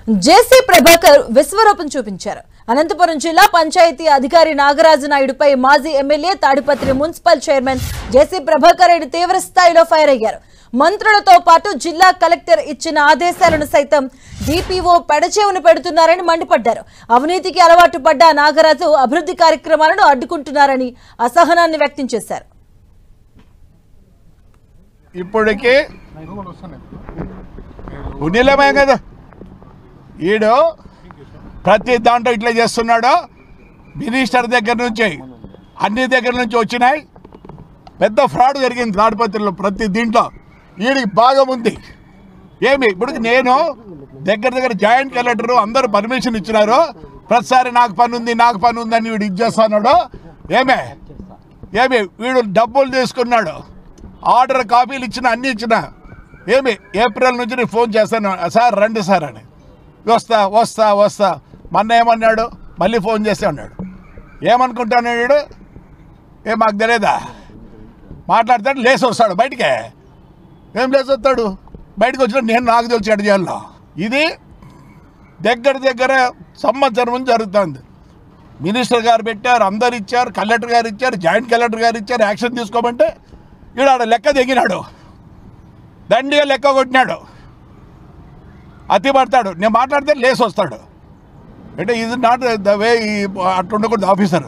జేసీ ప్రభాకర్ విశ్వరూపం చూపించారు. అనంతపురం జిల్లా పంచాయతీ అధికారి నాగరాజు నాయుడుపై మాజీ ఎమ్మెల్యే తాడిపత్రి మున్సిపల్ చైర్మన్ జేసీ ప్రభాకర్ రెడ్డి తీవ్ర స్థాయిలో ఫైర్ అయ్యారు. మంత్రులతో పాటు జిల్లా కలెక్టర్ ఇచ్చిన ఆదేశాలను సైతం డిపిఓ పెడచెవును పెడుతున్నారని మండిపడ్డారు. అవినీతికి అలవాటు పడ్డ నాగరాజు అభివృద్ధి కార్యక్రమాలను అడ్డుకుంటున్నారని అసహనాన్ని వ్యక్తం చేశారు. ఇప్పటికే ఉన్నిలమే కదా ఈడు ప్రతి దాంట్లో ఇట్లా చేస్తున్నాడు. మినిస్టర్ దగ్గర నుంచి అన్ని దగ్గర నుంచి వచ్చినాయి. పెద్ద ఫ్రాడ్ జరిగింది తాడిపత్రిలో. ప్రతి దీంట్లో వీడికి భాగం ఉంది. ఏమి ఇప్పుడు నేను దగ్గర జాయింట్ కలెక్టర్ అందరూ పర్మిషన్ ఇచ్చినారు. ప్రతిసారి నాకు పని ఉంది అని వీడు ఇది చేస్తున్నాడు. ఏమి వీడు డబ్బులు తీసుకున్నాడు. ఆర్డర్ కాపీలు ఇచ్చిన అన్నీ ఇచ్చిన. ఏప్రిల్ నుంచి నేను ఫోన్ చేస్తాను, సార్ రండి సార్ అని. వస్తా మొన్న ఏమన్నాడు, మళ్ళీ ఫోన్ చేస్తే అన్నాడు. ఏమనుకుంటాను వీడు, మాకు తెలియదా? మాట్లాడతాడు, లేచి వస్తాడు బయటికే. లేచి వస్తాడు బయటకు వచ్చిన నేను నాకు తెలిసి ఎడ చేయాలో. ఇది దగ్గర సంవత్సరం నుంచి జరుగుతుంది. మినిస్టర్ గారు పెట్టారు, అందరు ఇచ్చారు, కలెక్టర్ గారు ఇచ్చారు, జాయింట్ కలెక్టర్ గారు ఇచ్చారు. యాక్షన్ తీసుకోమంటే వీడు ఆడ లెక్క దిగినాడు, దండిగా లెక్క కొట్టినాడు. అతి పడతాడు, నేను మాట్లాడితే లేసి వస్తాడు. అంటే ఇది నాట్ ద వే. అట్లా ఉండకూడదు ఆఫీసర్.